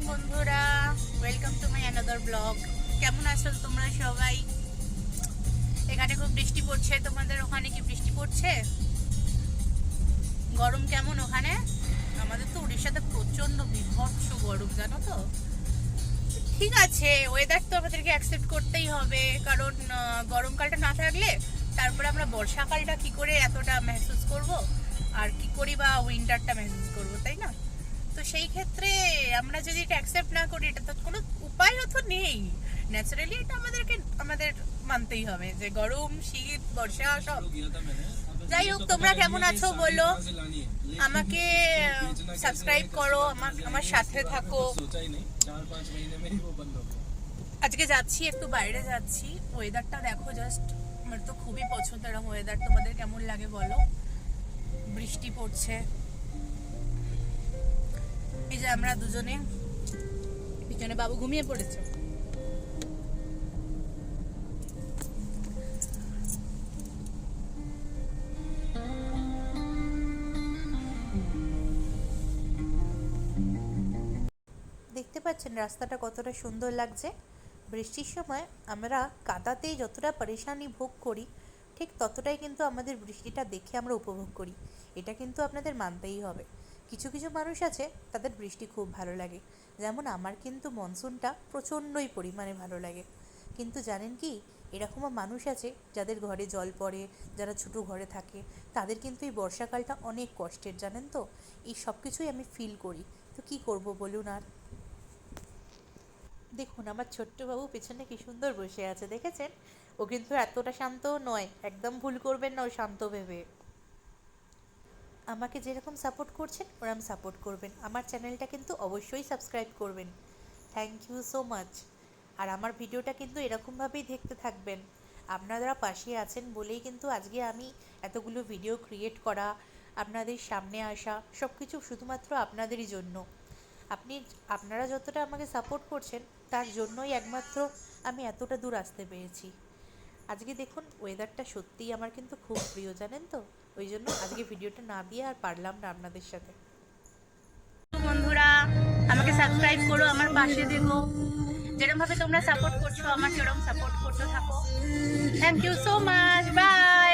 বন্ধুরা, welcome to my another blog. কেমন আছো তোমরা সবাই? এখানে খুব বৃষ্টি পড়ছে। তোমাদের ওখানে কি বৃষ্টি পড়ছে? গরম কেমন ওখানে? আমাদের তো উড়িষ্যাতে প্রচন্ড বিভৎস গরম, জানো তো। ঠিক আছে, ওয়েদার তো আমাদেরকে অ্যাকসেপ্ট করতেই হবে, কারণ গরমকালটা না থাকলে তারপরে আমরা বর্ষাকালটা কি করে এতটা মেহসুস করব, আর কি করি বা উইন্টারটা মেহসুস করব, তাই না? তো সেই ক্ষেত্রে আমরা যদি এটা অ্যাকসেপ্ট না করি, এটা তো কোনো উপায়ও তো নেই। ন্যাচারালি এটা আমাদের মানতেই হবে যে গরম, শীত, বর্ষা সব। যাই হোক, তোমরা কেমন আছো বলো, আমাকে সাবস্ক্রাইব করো, আমার সাথে থাকো। আজকে যাচ্ছি, একটু বাইরে যাচ্ছি। ওয়েদারটা দেখো জাস্ট, আমার তো খুবই পছন্দ এরকম ওয়েদার। তোমাদের কেমন লাগে বলো? বৃষ্টি পড়ছে, এই যে আমরা দুজনে, পিছনে বাবু ঘুমিয়ে পড়েছে। দেখতে পাচ্ছেন রাস্তাটা কতটা সুন্দর লাগছে। বৃষ্টির সময় আমরা কাদাতেই যতটা পরেশানি ভোগ করি, ঠিক ততটাই কিন্তু আমাদের বৃষ্টিটা দেখে আমরা উপভোগ করি। এটা কিন্তু আপনাদের মানতেই হবে। কিছু কিছু মানুষ আছে তাদের বৃষ্টি খুব ভালো লাগে, যেমন আমার কিন্তু মনসুনটা প্রচণ্ডই পরিমাণে ভালো লাগে। কিন্তু জানেন কি, এরকমও মানুষ আছে যাদের ঘরে জল পড়ে, যারা ছোটো ঘরে থাকে, তাদের কিন্তু এই বর্ষাকালটা অনেক কষ্টের, জানেন তো। এই সব কিছুই আমি ফিল করি। তো কী করব বলুন আর। দেখুন আমার ছোট্ট বাবু পেছনে কি সুন্দর বসে আছে, দেখেছেন? ও কিন্তু এতটা শান্তও নয়, একদম ভুল করবেন না ও শান্ত ভেবে। আমাকে যেরকম সাপোর্ট করছেন ওরকম সাপোর্ট করবেন। আমার চ্যানেলটা কিন্তু অবশ্যই সাবস্ক্রাইব করবেন। Thank you so much. আর আমার ভিডিওটা কিন্তু এরকমভাবেই দেখতে থাকবেন। আপনারা পাশে আছেন বলেই কিন্তু আজকে আমি এতগুলো ভিডিও ক্রিয়েট করা, আপনাদের সামনে আসা, সব কিছু শুধুমাত্র আপনাদেরই জন্য। আপনারা যতটা আমাকে সাপোর্ট করছেন তার জন্যই একমাত্র আমি এতটা দূর আসতে পেরেছি। আজকে দেখুন ওয়েদারটা সত্যিই আমার কিন্তু খুব প্রিয়, জানেন তো। ওই জন্য আজকে ভিডিওটা না দিয়ে আর পারলাম না আপনাদের সাথে। বন্ধুরা, আমাকে সাবস্ক্রাইব করো, আমার পাশে দেখো। যেরকম ভাবে তোমরা সাপোর্ট করছো আমাকে ওরকম সাপোর্ট করতে থাকো। Thank you so much, by.